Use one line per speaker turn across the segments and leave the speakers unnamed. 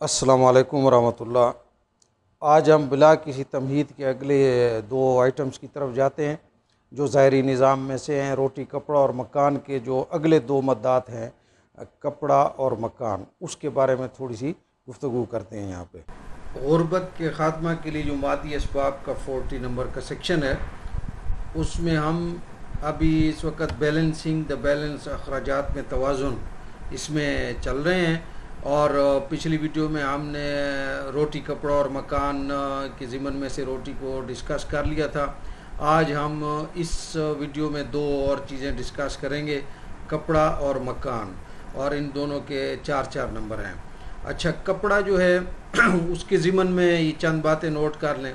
السلام علیکم ورحمۃ اللہ۔ آج ہم بلا کسی تمہید کے اگلے دو آئٹمز کی طرف جاتے ہیں جو ظاہری نظام میں سے ہیں۔ روٹی، کپڑا اور مکان کے جو اگلے دو مدات ہیں، کپڑا اور مکان، اس کے بارے میں تھوڑی سی گفتگو کرتے ہیں۔ یہاں پہ غربت کے خاتمہ کے لیے جو مادی اسباب کا 40 نمبر کا سیکشن ہے، اس میں ہم ابھی اس وقت بیلنسنگ دا بیلنس، اخراجات میں توازن، اس میں چل رہے ہیں۔ اور پچھلی ویڈیو میں ہم نے روٹی، کپڑا اور مکان کے ضمن میں سے روٹی کو ڈسکس کر لیا تھا۔ آج ہم اس ویڈیو میں دو اور چیزیں ڈسکس کریں گے، کپڑا اور مکان، اور ان دونوں کے 4 نمبر ہیں۔ اچھا، کپڑا جو ہے اس کے ضمن میں یہ چند باتیں نوٹ کر لیں۔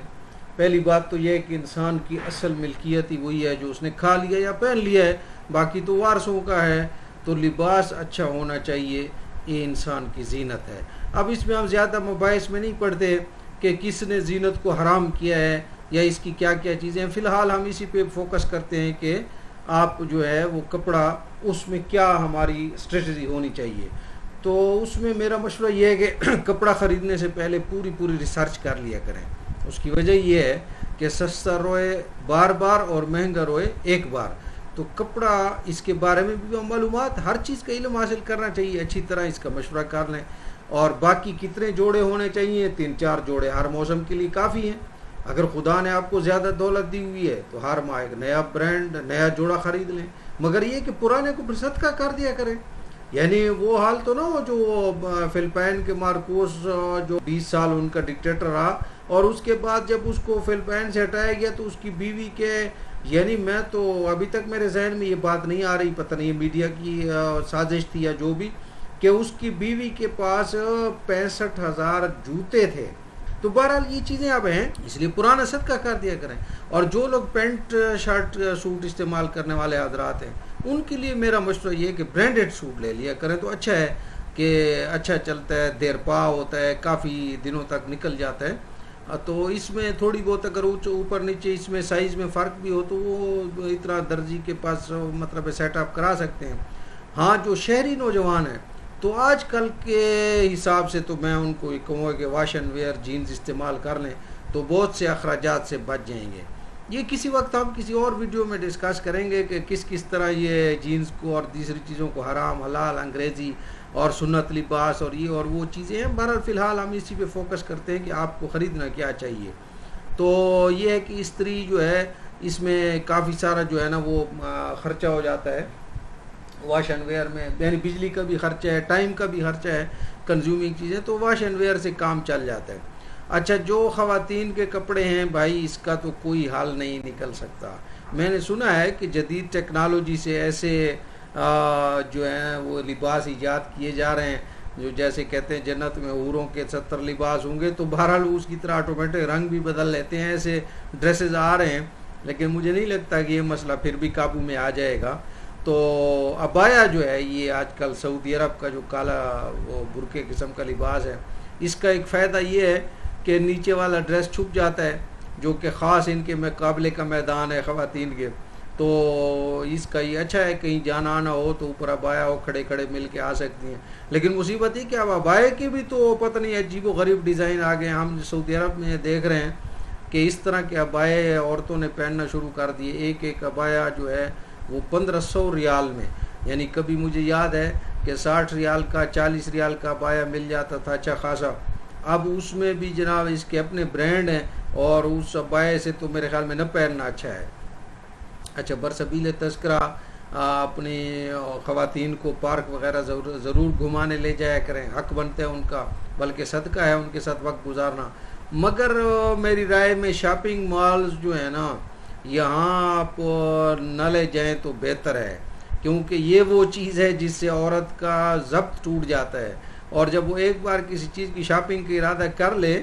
پہلی بات تو یہ ہے کہ انسان کی اصل ملکیت ہی وہی ہے جو اس نے کھا لیا یا پہن لیا ہے، باقی تو وارثوں کا ہے۔ تو لباس اچھا ہونا چاہیے، یہ انسان کی زینت ہے۔ اب اس میں ہم زیادہ مباحث میں نہیں پڑھتے کہ کس نے زینت کو حرام کیا ہے یا اس کی کیا کیا چیزیں ہیں۔ فی الحال ہم اسی پہ فوکس کرتے ہیں کہ آپ جو ہے وہ کپڑا، اس میں کیا ہماری اسٹریٹجی ہونی چاہیے۔ تو اس میں میرا مشورہ یہ ہے کہ کپڑا خریدنے سے پہلے پوری ریسرچ کر لیا کریں۔ اس کی وجہ یہ ہے کہ سستا روئے بار بار اور مہنگا روئے ایک بار۔ تو کپڑا، اس کے بارے میں بھی معلومات، ہر چیز کا علم حاصل کرنا چاہیے، اچھی طرح اس کا مشورہ کر لیں۔ اور باقی کتنے جوڑے ہونے چاہیے؟ 3-4 جوڑے ہر موسم کے لیے کافی ہیں۔ اگر خدا نے آپ کو زیادہ دولت دی ہوئی ہے تو ہر ماہ ایک نیا برانڈ، نیا جوڑا خرید لیں، مگر یہ کہ پرانے کو پھر صدقہ کر دیا کریں۔ یعنی وہ حال تو نہ ہو جو فلپائن کے مارکوس جو 20 سال ان کا ڈکٹیٹر رہا، اور اس کے بعد جب اس کو فلپائن سے ہٹایا گیا تو اس کی بیوی کے، یعنی میں تو ابھی تک میرے ذہن میں یہ بات نہیں آ رہی، پتہ نہیں میڈیا کی سازش تھی یا جو بھی، کہ اس کی بیوی کے پاس 65,000 جوتے تھے۔ تو بہرحال یہ چیزیں اب ہیں، اس لیے پرانا صدقہ کر دیا کریں۔ اور جو لوگ پینٹ شرٹ سوٹ استعمال کرنے والے حضرات ہیں، ان کے لیے میرا مشورہ یہ ہے کہ برانڈڈ سوٹ لے لیا کریں، تو اچھا ہے کہ اچھا چلتا ہے، دیر پا ہوتا ہے، کافی دنوں تک نکل جاتا ہے۔ تو اس میں تھوڑی بہت اگر اوپر نیچے اس میں سائز میں فرق بھی ہو تو وہ اتنا درزی کے پاس مطلب سیٹ اپ کرا سکتے ہیں۔ ہاں، جو شہری نوجوان ہیں تو آج کل کے حساب سے تو میں ان کو کہوں گا کہ واش اینڈ ویئر جینز استعمال کر لیں تو بہت سے اخراجات سے بچ جائیں گے۔ یہ کسی وقت ہم کسی اور ویڈیو میں ڈسکس کریں گے کہ کس طرح یہ جینز کو اور دوسری چیزوں کو حرام، حلال، انگریزی اور سنت لباس اور یہ اور وہ چیزیں ہیں۔ بہرحال فی الحال ہم اسی پہ فوکس کرتے ہیں کہ آپ کو خریدنا کیا چاہیے۔ تو یہ ہے کہ استری جو ہے اس میں کافی سارا جو ہے نا وہ خرچہ ہو جاتا ہے واش اینڈ ویئر میں، یعنی بجلی کا بھی خرچہ ہے، ٹائم کا بھی خرچہ ہے، کنزیومنگ چیزیں، تو واش اینڈ ویئر سے کام چل جاتا ہے۔ اچھا، جو خواتین کے کپڑے ہیں بھائی، اس کا تو کوئی حل نہیں نکل سکتا۔ میں نے سنا ہے کہ جدید ٹیکنالوجی سے ایسے جو ہیں وہ لباس ایجاد کیے جا رہے ہیں جو جیسے کہتے ہیں جنت میں حوروں کے 70 لباس ہوں گے، تو بہرحال اس کی طرح آٹومیٹک رنگ بھی بدل لیتے ہیں، ایسے ڈریسز آ رہے ہیں، لیکن مجھے نہیں لگتا کہ یہ مسئلہ پھر بھی قابو میں آ جائے گا۔ تو عبایا جو ہے یہ آج کل سعودی عرب کا جو کالا وہ برقعے قسم کا لباس ہے، اس کا ایک فائدہ یہ ہے کہ نیچے والا ڈریس چھپ جاتا ہے، جو کہ خاص ان کے مقابلے کا میدان ہے خواتین کے، تو اس کا یہ اچھا ہے، کہیں جانا آنا ہو تو اوپر عبایا ہو، کھڑے کھڑے مل کے آ سکتی ہیں۔ لیکن مصیبت یہ کہ اب عبایا کے بھی تو پتہ نہیں عجیب و غریب ڈیزائن آ گئے ہیں۔ ہم سعودی عرب میں دیکھ رہے ہیں کہ اس طرح کے عبایا عورتوں نے پہننا شروع کر دیے۔ ایک عبایا جو ہے وہ 1500 ریال میں، یعنی کبھی مجھے یاد ہے کہ 60 ریال کا 40 ریال کا عبایا مل جاتا تھا اچھا خاصا۔ اب اس میں بھی جناب اس کے اپنے برانڈ ہیں، اور اس عبایا سے تو میرے خیال میں نہ پہننا اچھا ہے۔ اچھا، برسبیل تذکرہ اپنی خواتین کو پارک وغیرہ ضرور گھمانے لے جایا کریں، حق بنتے ہیں ان کا، بلکہ صدقہ ہے ان کے ساتھ وقت گزارنا۔ مگر میری رائے میں شاپنگ مالز جو ہیں نا، یہاں آپ نہ لے جائیں تو بہتر ہے، کیونکہ یہ وہ چیز ہے جس سے عورت کا ضبط ٹوٹ جاتا ہے، اور جب وہ ایک بار کسی چیز کی شاپنگ کا ارادہ کر لے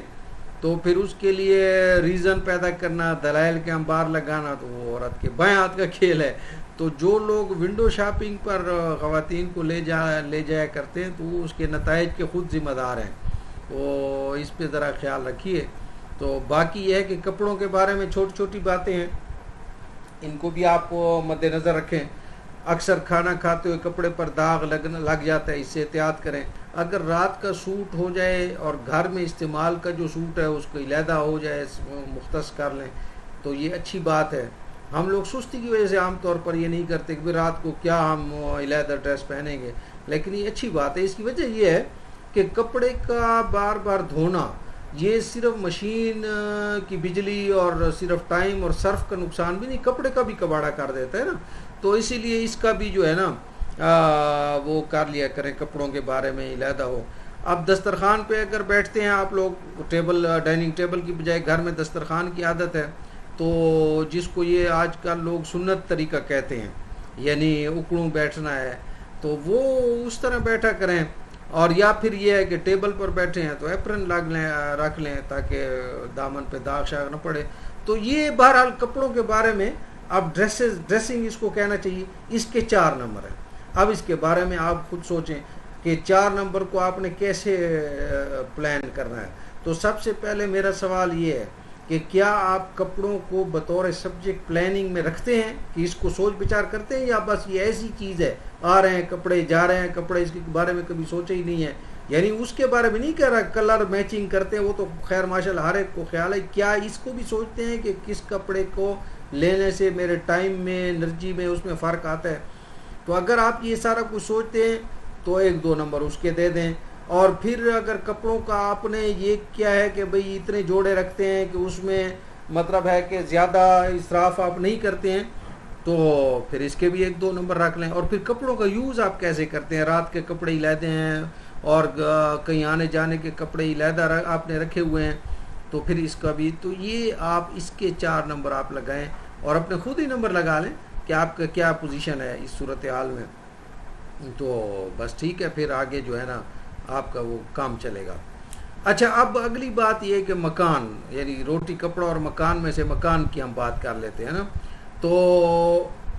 تو پھر اس کے لیے ریزن پیدا کرنا، دلائل کے انبار لگانا، تو وہ عورت کے بائیں ہاتھ کا کھیل ہے۔ تو جو لوگ ونڈو شاپنگ پر خواتین کو لے جایا کرتے ہیں تو وہ اس کے نتائج کے خود ذمہ دار ہیں، تو اس پہ ذرا خیال رکھیے۔ تو باقی یہ ہے کہ کپڑوں کے بارے میں چھوٹی چھوٹی باتیں ہیں، ان کو بھی آپ مد نظر رکھیں۔ اکثر کھانا کھاتے ہوئے کپڑے پر داغ لگ جاتا ہے، اس سے احتیاط کریں۔ اگر رات کا سوٹ ہو جائے اور گھر میں استعمال کا جو سوٹ ہے اس کو علیحدہ ہو جائے، مختص کر لیں تو یہ اچھی بات ہے۔ ہم لوگ سستی کی وجہ سے عام طور پر یہ نہیں کرتے کہ رات کو کیا ہم علیحدہ ڈریس پہنیں گے، لیکن یہ اچھی بات ہے۔ اس کی وجہ یہ ہے کہ کپڑے کا بار بار دھونا یہ صرف مشین کی بجلی اور صرف ٹائم اور صرف کا نقصان بھی نہیں، کپڑے کا بھی کباڑا کر دیتا ہے نا، تو اسی لیے اس کا بھی جو ہے نا وہ کر لیا کریں، کپڑوں کے بارے میں علیحدہ ہو۔ اب دسترخوان پہ اگر بیٹھتے ہیں آپ لوگ، ڈائننگ ٹیبل کی بجائے گھر میں دسترخوان کی عادت ہے، تو جس کو یہ آج کل لوگ سنت طریقہ کہتے ہیں، یعنی اکڑوں بیٹھنا ہے، تو وہ اس طرح بیٹھا کریں۔ اور یا پھر یہ ہے کہ ٹیبل پر بیٹھے ہیں تو ایپرن رکھ لیں تاکہ دامن پہ داغ شاغ نہ پڑے۔ تو یہ بہرحال کپڑوں کے بارے میں اب ڈریسنگ اس کو کہنا چاہیے، اس کے 4 نمبر ہیں۔ اب اس کے بارے میں آپ خود سوچیں کہ 4 نمبر کو آپ نے کیسے پلان کرنا ہے۔ تو سب سے پہلے میرا سوال یہ ہے کہ کیا آپ کپڑوں کو بطور سبجیکٹ پلاننگ میں رکھتے ہیں کہ اس کو سوچ بچار کرتے ہیں، یا بس یہ ایسی چیز ہے آ رہے ہیں کپڑے جا رہے ہیں کپڑے، اس کے بارے میں کبھی سوچا ہی نہیں ہے؟ یعنی اس کے بارے میں نہیں کہہ رہا کلر میچنگ کرتے ہیں، وہ تو خیر ماشاءاللہ ہر ایک کو خیال ہے، کیا اس کو بھی سوچتے ہیں کہ کس کپڑے کو لینے سے میرے ٹائم میں، انرجی میں، اس میں فرق آتا ہے؟ تو اگر آپ یہ سارا کچھ سوچتے ہیں تو 1-2 نمبر اس کے دے دیں۔ اور پھر اگر کپڑوں کا آپ نے یہ کیا ہے کہ بھئی اتنے جوڑے رکھتے ہیں کہ اس میں مطلب ہے کہ زیادہ اسراف آپ نہیں کرتے ہیں، تو پھر اس کے بھی 1-2 نمبر رکھ لیں۔ اور پھر کپڑوں کا یوز آپ کیسے کرتے ہیں؟ رات کے کپڑے علیحدہ ہیں اور کہیں آنے جانے کے کپڑے علیحدہ آپ نے رکھے ہوئے ہیں، تو پھر اس کا بھی، تو یہ آپ اس کے 4 نمبر آپ لگائیں اور اپنے خود ہی نمبر لگا لیں کہ آپ کا کیا پوزیشن ہے اس صورتحال میں، تو بس ٹھیک ہے، پھر آگے جو ہے نا آپ کا وہ کام چلے گا۔ اچھا، اب اگلی بات یہ کہ مکان، یعنی روٹی کپڑا اور مکان میں سے مکان کی ہم بات کر لیتے ہیں نا، تو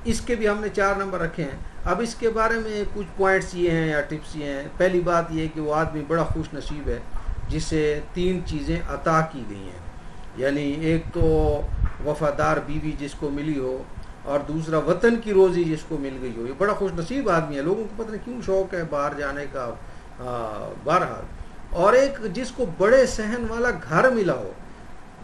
اس کے بھی ہم نے 4 نمبر رکھے ہیں۔ اب اس کے بارے میں کچھ پوائنٹس یہ ہیں یا ٹپس یہ ہیں۔ پہلی بات یہ کہ وہ آدمی بڑا خوش نصیب ہے جسے 3 چیزیں عطا کی گئی ہیں، یعنی ایک تو وفادار بیوی جس کو ملی ہو، اور دوسرا وطن کی روزی جس کو مل گئی ہو۔ یہ بڑا خوش نصیب آدمی ہے، لوگوں کو پتہ نہیں کیوں شوق ہے باہر جانے کا، بہرحال۔ اور ایک جس کو بڑے صحن والا گھر ملا ہو،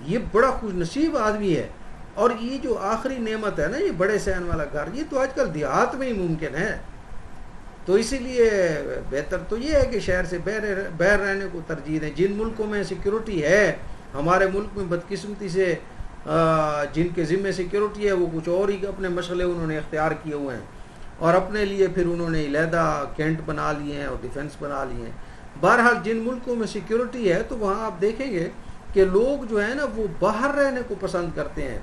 یہ بڑا خوش نصیب آدمی ہے۔ اور یہ جو آخری نعمت ہے نا، یہ بڑے صحن والا گھر، یہ تو آج کل دیہات میں ہی ممکن ہے، تو اسی لیے بہتر تو یہ ہے کہ شہر سے باہر رہنے کو ترجیح دیں۔ جن ملکوں میں سیکیورٹی ہے، ہمارے ملک میں بدقسمتی سے جن کے ذمے سیکیورٹی ہے وہ کچھ اور ہی اپنے مشغلے انہوں نے اختیار کیے ہوئے ہیں، اور اپنے لیے پھر انہوں نے علیحدہ کینٹ بنا لیے ہیں اور ڈیفنس بنا لیے ہیں۔ بہرحال جن ملکوں میں سیکیورٹی ہے تو وہاں آپ دیکھیں گے کہ لوگ جو ہے نا وہ باہر رہنے کو پسند کرتے ہیں،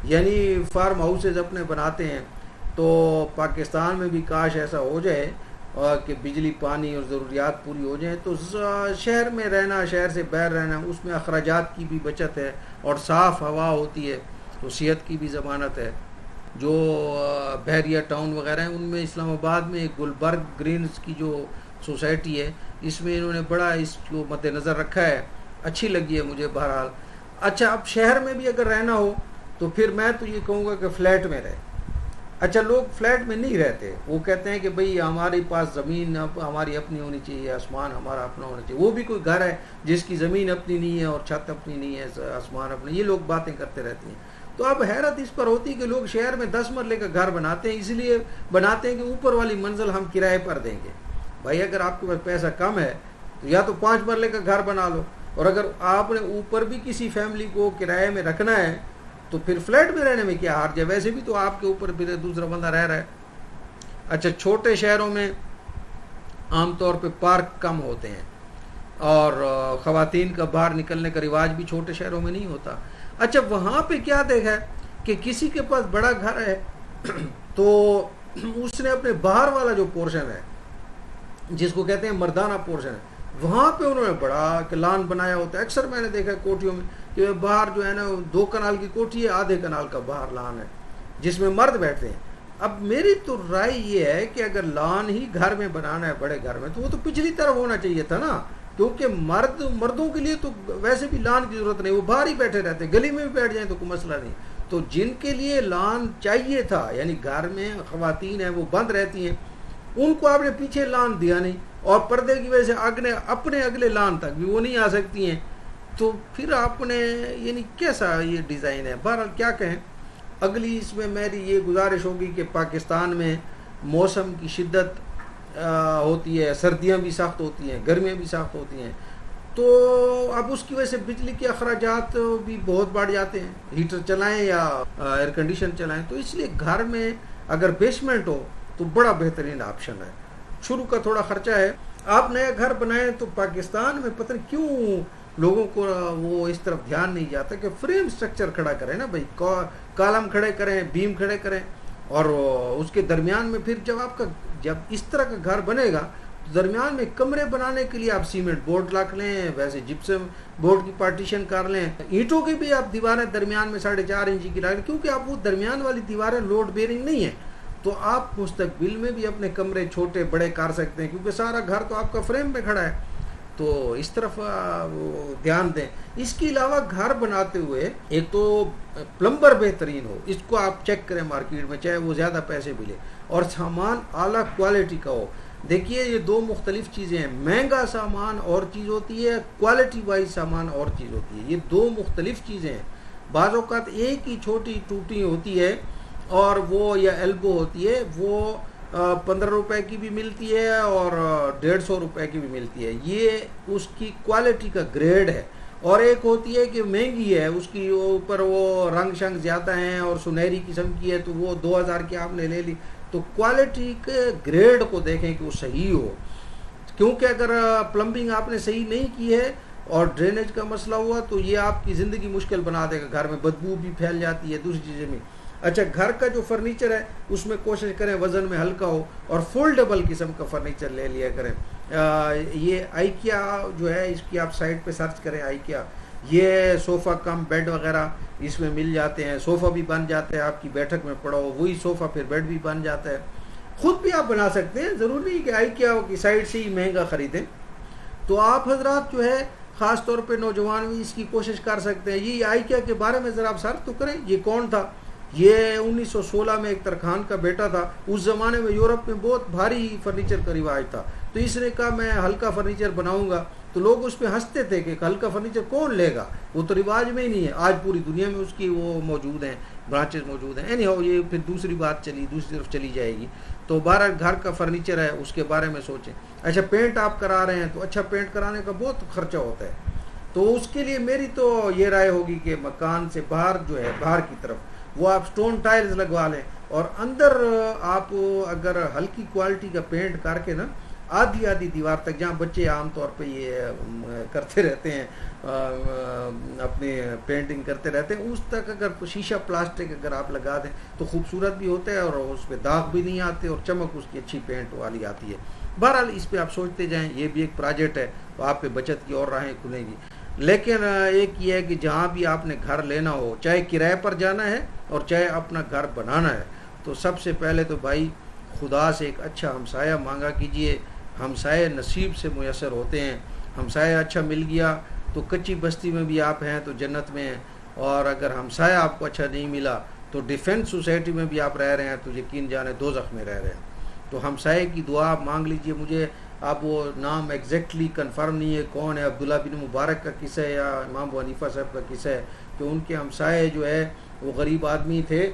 یعنی فارم ہاؤسز اپنے بناتے ہیں۔ تو پاکستان میں بھی کاش ایسا ہو جائے کہ بجلی پانی اور ضروریات پوری ہو جائیں، تو شہر میں رہنا، شہر سے باہر رہنا، اس میں اخراجات کی بھی بچت ہے اور صاف ہوا ہوتی ہے، تو صحت کی بھی ضمانت ہے۔ جو بحریہ ٹاؤن وغیرہ ہیں ان میں، اسلام آباد میں ایک گلبرگ گرینز کی جو سوسائٹی ہے، اس میں انہوں نے بڑا اس کو مد نظر رکھا ہے، اچھی لگی ہے مجھے بہرحال۔ اچھا، اب شہر میں بھی اگر رہنا ہو تو پھر میں تو یہ کہوں گا کہ فلیٹ میں رہے۔ اچھا، لوگ فلیٹ میں نہیں رہتے، وہ کہتے ہیں کہ بھئی ہمارے پاس زمین ہماری اپنی ہونی چاہیے، آسمان ہمارا اپنا ہونا چاہیے۔ وہ بھی کوئی گھر ہے جس کی زمین اپنی نہیں ہے اور چھت اپنی نہیں ہے، آسمان اپنا، یہ لوگ باتیں کرتے رہتے ہیں۔ تو اب حیرت اس پر ہوتی ہے کہ لوگ شہر میں 10 مرلے کا گھر بناتے ہیں، اس لیے بناتے ہیں کہ اوپر والی منزل ہم کرائے پر دیں گے۔ بھائی اگر آپ کے پاس پیسہ کم ہے تو یا تو 5 مرلے کا گھر بنا لو، اور اگر آپ نے اوپر بھی کسی فیملی کو کرائے میں رکھنا ہے تو پھر فلیٹ میں رہنے میں کیا حرج ہے، ویسے بھی تو آپ کے اوپر پھر دوسرا بندہ رہ رہا ہے۔ اچھا، چھوٹے شہروں میں عام طور پہ پارک کم ہوتے ہیں، اور خواتین کا باہر نکلنے کا رواج بھی چھوٹے شہروں میں نہیں ہوتا۔ اچھا، وہاں پہ کیا دیکھا ہے کہ کسی کے پاس بڑا گھر ہے تو اس نے اپنے باہر والا جو پورشن ہے، جس کو کہتے ہیں مردانہ پورشن ہے، وہاں پہ انہوں نے بڑا لان بنایا ہوتا ہے۔ اکثر میں نے دیکھا ہے کوٹھیوں میں کہ باہر جو ہے نا 2 کنال کی کوٹھی ہے، آدھے کنال کا باہر لان ہے جس میں مرد بیٹھتے ہیں۔ اب میری تو رائے یہ ہے کہ اگر لان ہی گھر میں بنانا ہے بڑے گھر میں، تو وہ تو پچھلی طرف ہونا چاہیے تھا نا، کیونکہ مردوں کے لیے تو ویسے بھی لان کی ضرورت نہیں، وہ باہر ہی بیٹھے رہتے ہیں، گلی میں بھی بیٹھ جائیں تو کوئی مسئلہ نہیں۔
تو جن کے لیے لان چاہیے تھا، یعنی گھر میں خواتین ہیں وہ بند رہتی ہیں، ان کو آپ نے پیچھے لان دیا نہیں، اور پردے کی وجہ سے اپنے اگلے لان تک بھی وہ نہیں آ سکتی ہیں، تو پھر آپ نے یعنی کیسا یہ ڈیزائن ہے؟ بہرحال کیا کہیں. اگلی اس میں میری یہ گزارش ہوگی کہ پاکستان میں موسم کی شدت ہوتی ہے، سردیاں بھی سخت ہوتی ہیں، گرمیاں بھی سخت ہوتی ہیں، تو اب اس کی وجہ سے بجلی کے اخراجات بھی بہت بڑھ جاتے ہیں، ہیٹر چلائیں یا ایئر کنڈیشن چلائیں. تو اس لیے گھر میں اگر بیسمنٹ ہو تو بڑا بہترین آپشن ہے. شروع کا تھوڑا خرچہ ہے، آپ نیا گھر بنائیں تو پاکستان میں پتہ نہیں کیوں لوگوں کو وہ اس طرف دھیان نہیں جاتا کہ فریم سٹرکچر کھڑا کریں نا بھائی، کالم کھڑے کریں، بیم کھڑے کریں، اور اس کے درمیان میں پھر جب اس طرح کا گھر بنے گا تو درمیان میں کمرے بنانے کے لیے آپ سیمنٹ بورڈ رکھ لیں، ویسے جپسم بورڈ کی پارٹیشن کر لیں، اینٹوں کی بھی آپ دیواریں درمیان میں 4.5 انچ کی رکھ لیں، کیونکہ آپ وہ درمیان والی دیواریں لوڈ بیئرنگ نہیں ہیں، تو آپ مستقبل میں بھی اپنے کمرے چھوٹے بڑے کر سکتے ہیں، کیونکہ سارا گھر تو آپ کا فریم پہ کھڑا ہے. تو اس طرف دھیان دیں. اس کے علاوہ گھر بناتے ہوئے ایک تو پلمبر بہترین ہو، اس کو آپ چیک کریں مارکیٹ میں، چاہے وہ زیادہ پیسے ملے، اور سامان اعلیٰ کوالٹی کا ہو. دیکھیے یہ دو مختلف چیزیں ہیں، مہنگا سامان اور چیز ہوتی ہے، کوالٹی وائز سامان اور چیز ہوتی ہے، یہ دو مختلف چیزیں ہیں. بعض اوقات ایک ہی چھوٹی ٹوٹی ہوتی ہے اور وہ یا ایلبو ہوتی ہے، وہ 15 روپے کی بھی ملتی ہے اور 150 روپے کی بھی ملتی ہے، یہ اس کی کوالٹی کا گریڈ ہے. اور ایک ہوتی ہے کہ مہنگی ہے، اس کی اوپر وہ رنگ شنگ زیادہ ہیں اور سنہری قسم کی ہے، تو وہ 2000 کی آپ نے لے لی. تو کوالٹی کے گریڈ کو دیکھیں کہ وہ صحیح ہو، کیونکہ اگر پلمبنگ آپ نے صحیح نہیں کی ہے اور ڈرینیج کا مسئلہ ہوا تو یہ آپ کی زندگی مشکل بنا دے گا. گھر میں بدبو بھی پھیل جاتی ہے، دوسری چیزیں بھی. اچھا، گھر کا جو فرنیچر ہے اس میں کوشش کریں وزن میں ہلکا ہو اور فولڈیبل قسم کا فرنیچر لے لیا کریں. یہ آئیکیا جو ہے اس کی آپ سائٹ پہ سرچ کریں، آئیکیا، یہ صوفہ کم بیڈ وغیرہ اس میں مل جاتے ہیں. صوفہ بھی بن جاتا ہے، آپ کی بیٹھک میں پڑا ہو وہی صوفہ پھر بیڈ بھی بن جاتا ہے. خود بھی آپ بنا سکتے ہیں، ضروری نہیں کہ آئیکیا کی سائٹ سے ہی مہنگا خریدیں. تو آپ حضرات جو ہے خاص طور پہ نوجوان بھی اس کی کوشش کر سکتے ہیں. یہ آئیکیا کے بارے میں ذرا آپ سرچ تو کریں، یہ کون تھا؟ یہ 1916 میں ایک ترخان کا بیٹا تھا. اس زمانے میں یورپ میں بہت بھاری فرنیچر کا رواج تھا، تو اس نے کہا میں ہلکا فرنیچر بناؤں گا. تو لوگ اس پہ ہنستے تھے کہ ہلکا فرنیچر کون لے گا، وہ تو رواج میں ہی نہیں ہے. آج پوری دنیا میں اس کی وہ موجود ہیں، برانچز موجود ہیں. اینی ہاؤ، یہ پھر دوسری بات دوسری طرف چلی جائے گی. تو 12 گھر کا فرنیچر ہے، اس کے بارے میں سوچیں. اچھا، پینٹ آپ کرا رہے ہیں تو اچھا پینٹ کرانے کا بہت خرچہ ہوتا ہے، تو اس کے لیے میری تو یہ رائے ہوگی کہ مکان سے باہر جو ہے، باہر کی طرف وہ آپ سٹون ٹائلز لگوا لیں، اور اندر آپ اگر ہلکی کوالٹی کا پینٹ کر کے نا آدھی دیوار تک، جہاں بچے عام طور پہ یہ کرتے رہتے ہیں، اپنی پینٹنگ کرتے رہتے ہیں، اس تک اگر شیشہ پلاسٹک اگر آپ لگا دیں تو خوبصورت بھی ہوتا ہے اور اس پہ داغ بھی نہیں آتے اور چمک اس کی اچھی پینٹ والی آتی ہے. بہرحال اس پہ آپ سوچتے جائیں، یہ بھی ایک پروجیکٹ ہے، تو آپ پہ بچت کی اور راہیں کھلیں گی. لیکن ایک یہ ہے کہ جہاں بھی آپ نے گھر لینا ہو، چاہے کرائے پر جانا ہے اور چاہے اپنا گھر بنانا ہے، تو سب سے پہلے تو بھائی خدا سے ایک اچھا ہمسایہ مانگا کیجئے. ہمسائے نصیب سے میسر ہوتے ہیں. ہمسایہ اچھا مل گیا تو کچی بستی میں بھی آپ ہیں تو جنت میں ہیں، اور اگر ہمسایہ آپ کو اچھا نہیں ملا تو ڈیفینس سوسائٹی میں بھی آپ رہ رہے ہیں تو یقین جانے دوزخ میں رہ رہے ہیں. تو ہمسائے کی دعا آپ مانگ لیجئے. مجھے اب وہ نام ایگزیکٹلی کنفرم نہیں ہے کون ہے، عبداللہ بن مبارک کا قصہ ہے یا امام ابو حنیفہ صاحب کا قصہ ہے کہ ان کے ہمسائے جو ہے وہ غریب آدمی تھے،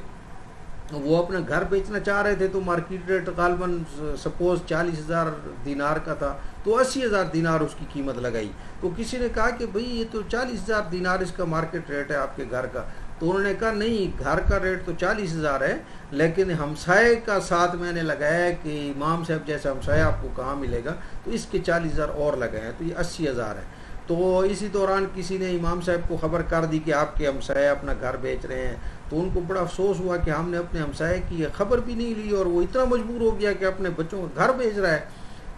وہ اپنا گھر بیچنا چاہ رہے تھے، تو مارکیٹ ریٹ غالباً سپوز 40,000 دینار کا تھا، تو 80,000 دینار اس کی قیمت لگائی. تو کسی نے کہا کہ بھئی یہ تو 40,000 دینار اس کا مارکیٹ ریٹ ہے آپ کے گھر کا. تو انہوں نے کہا نہیں، گھر کا ریٹ تو 40,000 ہے، لیکن ہمسائے کا ساتھ میں نے لگایا کہ امام صاحب جیسا ہمسایہ آپ کو کہاں ملے گا، تو اس کے 40,000 اور لگائے ہیں، تو یہ 80,000 ہے. تو اسی دوران کسی نے امام صاحب کو خبر کر دی کہ آپ کے ہمسایہ اپنا گھر بیچ رہے ہیں. تو ان کو بڑا افسوس ہوا کہ ہم نے اپنے ہمسائے کی یہ خبر بھی نہیں لی، اور وہ اتنا مجبور ہو گیا کہ اپنے بچوں کا گھر بیچ رہا ہے.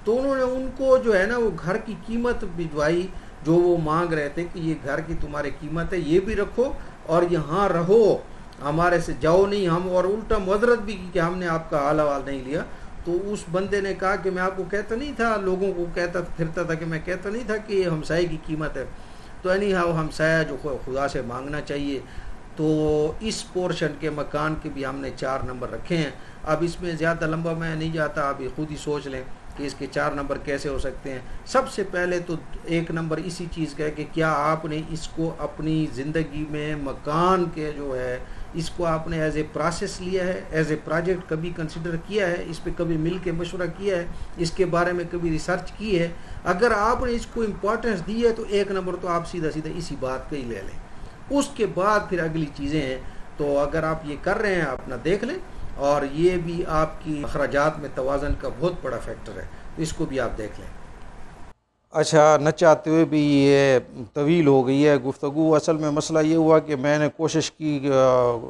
تو انہوں نے ان کو جو ہے نا وہ گھر کی قیمت بھجوائی جو وہ مانگ رہے تھے کہ یہ گھر کی تمہاری قیمت ہے، یہ بھی رکھو اور یہاں رہو، ہمارے سے جاؤ نہیں. ہم اور الٹا معذرت بھی کی کہ ہم نے آپ کا حال حوال نہیں لیا. تو اس بندے نے کہا کہ میں آپ کو کہتا نہیں تھا، لوگوں کو کہتا پھرتا تھا کہ میں کہتا نہیں تھا کہ یہ ہمسائے کی قیمت ہے. تو نہیں ہمسایہ جو خدا سے مانگنا چاہیے. تو اس پورشن کے مکان کے بھی ہم نے 4 نمبر رکھے ہیں. اب اس میں زیادہ لمبا میں نہیں جاتا، آپ خود ہی سوچ لیں کہ اس کے 4 نمبر کیسے ہو سکتے ہیں. سب سے پہلے تو 1 نمبر اسی چیز کا ہے کہ کیا آپ نے اس کو اپنی زندگی میں مکان کے جو ہے اس کو آپ نے ایز اے پروسیس لیا ہے، ایز اے پروجیکٹ کبھی کنسیڈر کیا ہے، اس پہ کبھی مل کے مشورہ کیا ہے، اس کے بارے میں کبھی ریسرچ کی ہے. اگر آپ نے اس کو امپورٹنس دی ہے تو 1 نمبر تو آپ سیدھا اسی بات کا ہی لے لیں. اس کے بعد پھر اگلی چیزیں ہیں. تو اگر آپ یہ کر رہے ہیں اپنا دیکھ لیں، اور یہ بھی آپ کی اخراجات میں توازن کا بہت بڑا فیکٹر ہے، تو اس کو بھی آپ دیکھ لیں.
اچھا، نہ چاہتے ہوئے بھی یہ طویل ہو گئی ہے گفتگو. اصل میں مسئلہ یہ ہوا کہ میں نے کوشش کی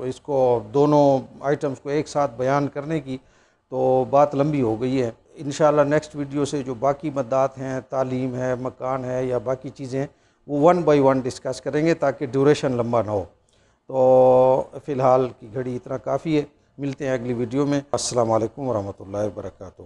اس کو دونوں آئٹمز کو ایک ساتھ بیان کرنے کی، تو بات لمبی ہو گئی ہے. انشاءاللہ نیکسٹ ویڈیو سے جو باقی مدات ہیں، تعلیم ہے، مکان ہے یا باقی چیزیں، وہ 1 بائی 1 ڈسکس کریں گے تاکہ ڈیوریشن لمبا نہ ہو. تو فی الحال کی گھڑی اتنا کافی ہے. ملتے ہیں اگلی ویڈیو میں. السلام علیکم ورحمۃ اللہ وبرکاتہ.